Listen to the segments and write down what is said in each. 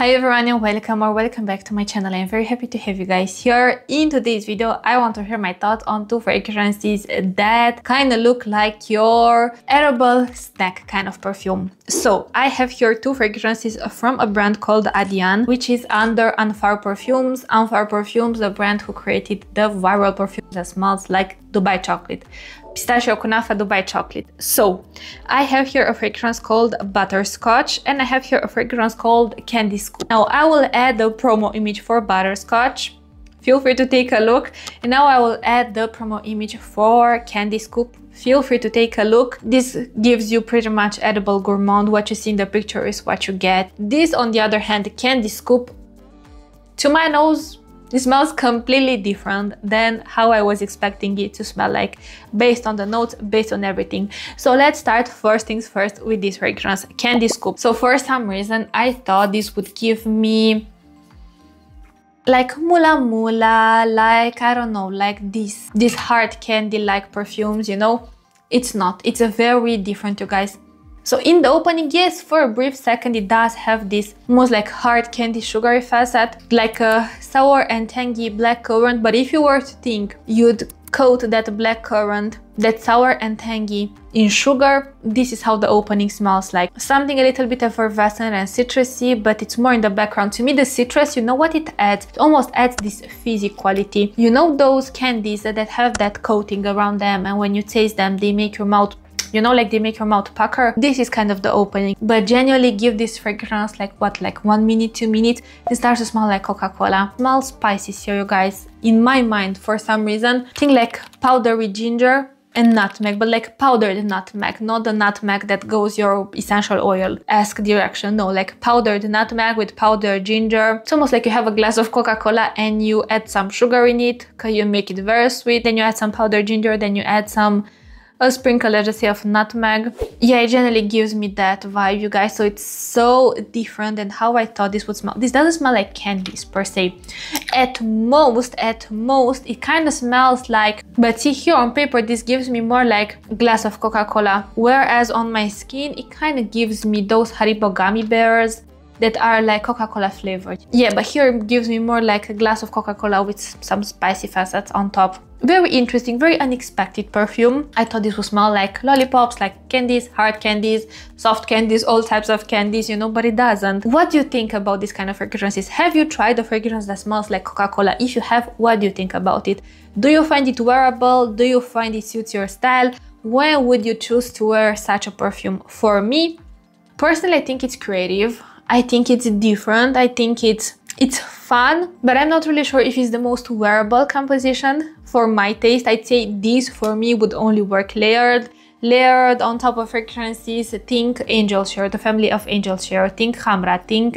Hi everyone and welcome back to my channel. I'm very happy to have you guys here. In today's video I want to share my thoughts on two fragrances that kind of look like your edible snack kind of perfume. So I have here two fragrances from a brand called Adyan, which is under Anfar Perfumes. Anfar Perfumes, the brand who created the viral perfume that smells like Dubai chocolate. Pistachio kunafa Dubai chocolate. So I have here a fragrance called Butterscotch and I have here a fragrance called Candy Scoop. Now I will add the promo image for Butterscotch. Feel free to take a look. And now I will add the promo image for Candy Scoop. Feel free to take a look. This gives you pretty much edible gourmand. What you see in the picture is what you get. This, on the other hand, Candy Scoop, to my nose, it smells completely different than how I was expecting it to smell like, based on the notes, based on everything. So let's start first things first with this fragrance, Candy Scoop. So for some reason, I thought this would give me like mula mula, like, I don't know, like this hard candy like perfumes, you know? It's not. It's a very different, you guys. So in the opening, yes, for a brief second it does have this almost like hard candy sugary facet, like a sour and tangy blackcurrant. But if you were to think you'd coat that blackcurrant, that sour and tangy, in sugar, this is how the opening smells like. Something a little bit effervescent and citrusy, but it's more in the background. To me, the citrus, you know what it adds? It almost adds this fizzy quality. You know those candies that have that coating around them, and when you taste them, they make your mouth, you know, like they make your mouth pucker. This is kind of the opening, but genuinely give this fragrance like what, like 1 minute, 2 minutes, it starts to smell like Coca-Cola. Smells spicy here, you guys. In my mind, for some reason, think like powdery ginger and nutmeg, but like powdered nutmeg, not the nutmeg that goes your essential oil-esque direction. No, like powdered nutmeg with powdered ginger. It's almost like you have a glass of Coca-Cola and you add some sugar in it, because you make it very sweet, then you add some powdered ginger, then you add a sprinkle, let's just say, of nutmeg. Yeah, it generally gives me that vibe, you guys. So it's so different than how I thought this would smell. This doesn't smell like candies per se. At most, it kind of smells like, but see here on paper, this gives me more like a glass of Coca-Cola. Whereas on my skin, it kind of gives me those Haribo gummy bears that are like Coca-Cola flavored. Yeah, but here it gives me more like a glass of Coca-Cola with some spicy facets on top. Very interesting, very unexpected perfume. I thought this would smell like lollipops, like candies, hard candies, soft candies, all types of candies, you know, but it doesn't. What do you think about this kind of fragrances? Have you tried a fragrance that smells like Coca-Cola? If you have, what do you think about it? Do you find it wearable? Do you find it suits your style? When would you choose to wear such a perfume? For me, personally, I think it's creative. I think it's different. I think it's fun, but I'm not really sure if it's the most wearable composition for my taste. I'd say this for me would only work layered on top of fragrances. Think Angel Share, the family of Angel Share. Think Alhambra. Think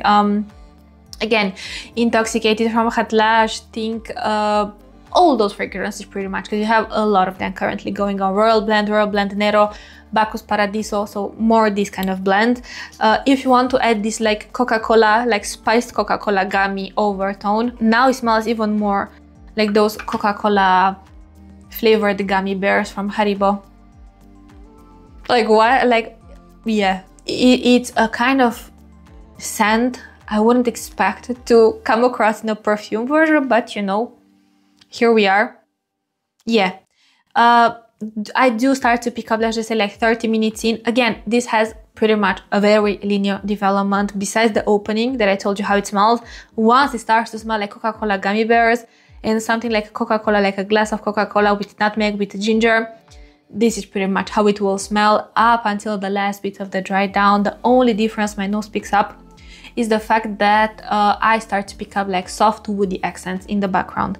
again, Intoxicated from Khadlaj. Think all those fragrances pretty much, because you have a lot of them currently going on. Royal Blend Nero, Bacchus Paradiso, so more this kind of blend. If you want to add this like Coca-Cola, like spiced Coca-Cola gummy overtone, now it smells even more like those Coca-Cola flavored gummy bears from Haribo. Like what? Like, yeah, it's a kind of scent I wouldn't expect to come across in a perfume version, but you know, here we are. Yeah. I do start to pick up, let's just say, like 30 minutes in. Again, this has pretty much a very linear development besides the opening that I told you how it smells. Once it starts to smell like Coca-Cola gummy bears and something like Coca-Cola, like a glass of Coca-Cola with nutmeg, with ginger, this is pretty much how it will smell up until the last bit of the dry down. The only difference my nose picks up is the fact that I start to pick up like soft woody accents in the background.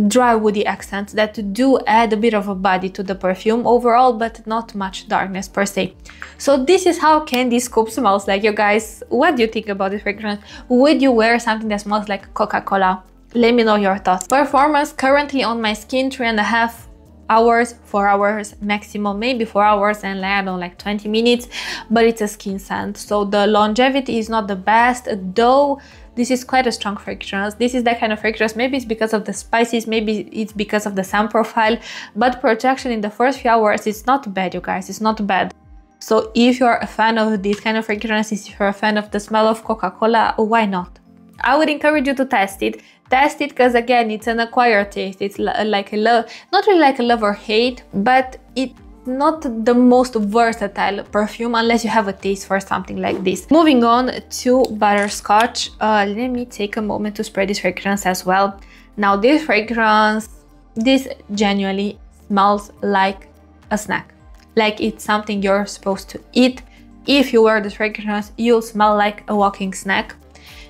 Dry woody accents that do add a bit of a body to the perfume overall, but not much darkness per se. So this is how Candy Scoop smells like, you guys. What do you think about this fragrance? Would you wear something that smells like Coca-Cola? Let me know your thoughts. Performance currently on my skin, 3.5 hours, 4 hours maximum, maybe 4 hours and I don't know, like 20 minutes, but it's a skin scent, so the longevity is not the best, though this is quite a strong fragrance. This is that kind of fragrance, maybe it's because of the spices, maybe it's because of the scent profile, but projection in the first few hours, it's not bad, you guys, it's not bad. So if you're a fan of these kind of fragrances, if you're a fan of the smell of Coca-Cola, why not? I would encourage you to test it. Test it because again, it's an acquired taste. It's like a love, not really like a love or hate, but it's not the most versatile perfume unless you have a taste for something like this. Moving on to Butterscotch. Let me take a moment to spray this fragrance as well. Now this fragrance, this genuinely smells like a snack. Like it's something you're supposed to eat. If you wear this fragrance, you'll smell like a walking snack.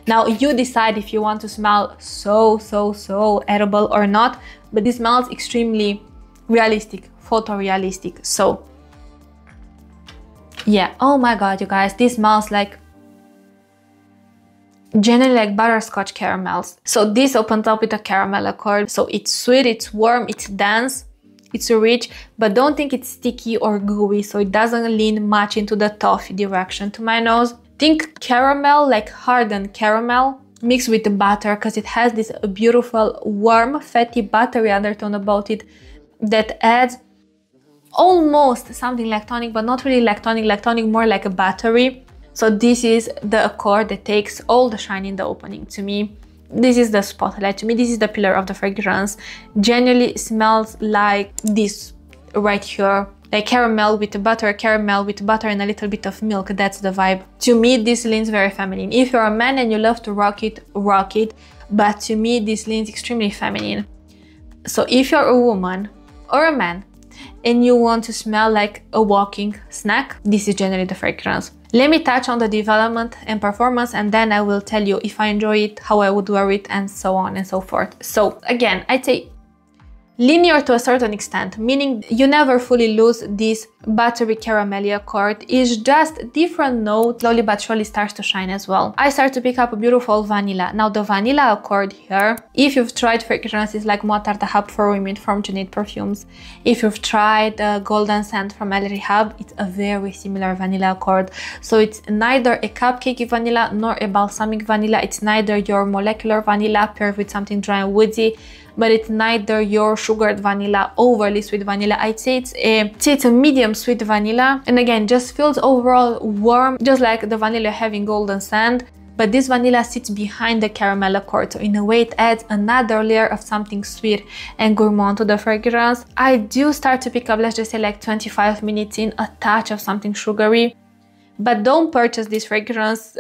Now you decide if you want to smell so edible or not, but this smells extremely realistic, photorealistic. So yeah, oh my god, you guys, this smells like generally like butterscotch caramels. So this opens up with a caramel accord. So it's sweet, it's warm, it's dense, it's rich, but don't think it's sticky or gooey, so it doesn't lean much into the toffee direction to my nose. Think caramel, like hardened caramel mixed with the butter, because it has this beautiful warm fatty buttery undertone about it that adds almost something like tonic, but not really like tonic more like a battery. So this is the accord that takes all the shine in the opening to me. This is the spotlight to me. This is the pillar of the fragrance. Generally smells like this right here, like caramel with butter, and a little bit of milk. That's the vibe. To me, this leans very feminine. If you're a man and you love to rock it, rock it. But to me, this leans extremely feminine. So if you're a woman or a man and you want to smell like a walking snack, this is generally the fragrance. Let me touch on the development and performance, and then I will tell you if I enjoy it, how I would wear it, and so on and so forth. So again, I'd say linear to a certain extent, meaning you never fully lose this buttery caramelly accord. It's just different note, slowly but surely starts to shine as well. I start to pick up a beautiful vanilla. Now the vanilla accord here, if you've tried fragrances like Matin Martin for women from Adyan Perfumes, if you've tried Golden Scent from El Rehab, it's a very similar vanilla accord. So it's neither a cupcakey vanilla nor a balsamic vanilla. It's neither your molecular vanilla paired with something dry and woodsy, but it's neither your sugared vanilla, overly sweet vanilla. I'd say it's a medium sweet vanilla, and again just feels overall warm, just like the vanilla having Golden Sand, but this vanilla sits behind the caramel accord, so in a way it adds another layer of something sweet and gourmand to the fragrance. I do start to pick up, let's just say like 25 minutes in, a touch of something sugary. But don't purchase this fragrance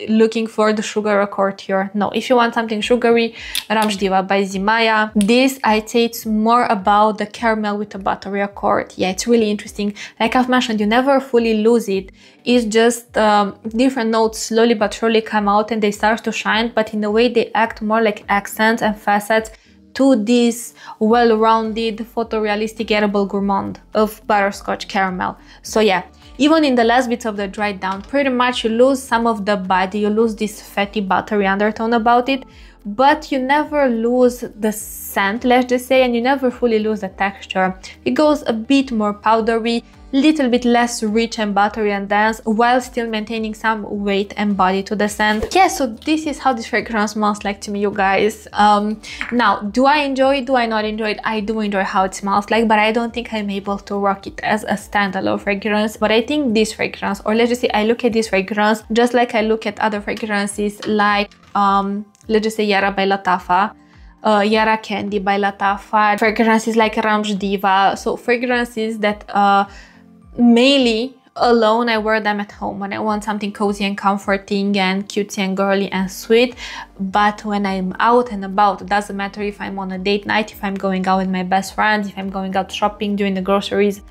looking for the sugar accord here. No, if you want something sugary, Ramj Diva by ZIMAYA. This, I'd say it's more about the caramel with a buttery accord. Yeah, it's really interesting. Like I've mentioned, you never fully lose it. It's just different notes slowly but surely come out and they start to shine, but in a way they act more like accents and facets to this well-rounded, photorealistic, edible gourmand of butterscotch caramel. So yeah, even in the last bits of the dry down, pretty much you lose some of the body, you lose this fatty buttery undertone about it, but you never lose the scent, let's just say, and you never fully lose the texture. It goes a bit more powdery, little bit less rich and buttery and dense, while still maintaining some weight and body to the scent. Yeah, so this is how this fragrance smells like to me, you guys. Now, do I enjoy it? Do I not enjoy it? I do enjoy how it smells like, but I don't think I'm able to rock it as a standalone fragrance. But I think this fragrance, or let's just say I look at this fragrance just like I look at other fragrances like let's just say Yara by Lattafa, Yara Candy by Lattafa, fragrances like Ramj Diva. So fragrances that mainly alone I wear them at home when I want something cozy and comforting and cutesy and girly and sweet. But when I'm out and about, it doesn't matter if I'm on a date night, if I'm going out with my best friends, if I'm going out shopping, doing the groceries,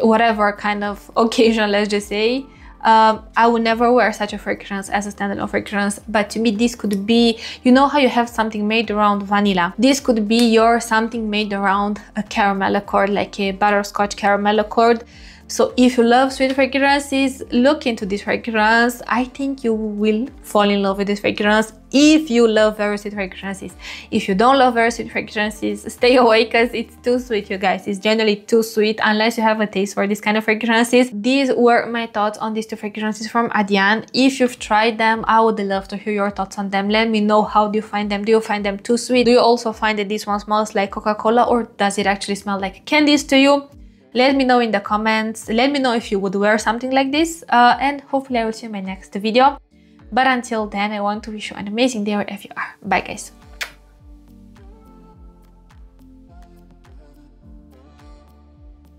whatever kind of occasion, let's just say, I would never wear such a fragrance as a standalone fragrance. But to me, this could be, you know how you have something made around vanilla, this could be your something made around a caramel accord, like a butterscotch caramel accord. So if you love sweet fragrances, look into this fragrance. I think you will fall in love with this fragrance if you love very sweet fragrances. If you don't love very sweet fragrances, stay away because it's too sweet, you guys. It's generally too sweet unless you have a taste for this kind of fragrances. These were my thoughts on these two fragrances from Adyan. If you've tried them, I would love to hear your thoughts on them. Let me know, how do you find them? Do you find them too sweet? Do you also find that this one smells like Coca-Cola, or does it actually smell like candies to you? Let me know in the comments. Let me know if you would wear something like this, and hopefully I will see you in my next video. But until then, I want to wish you an amazing day wherever you are. Bye guys.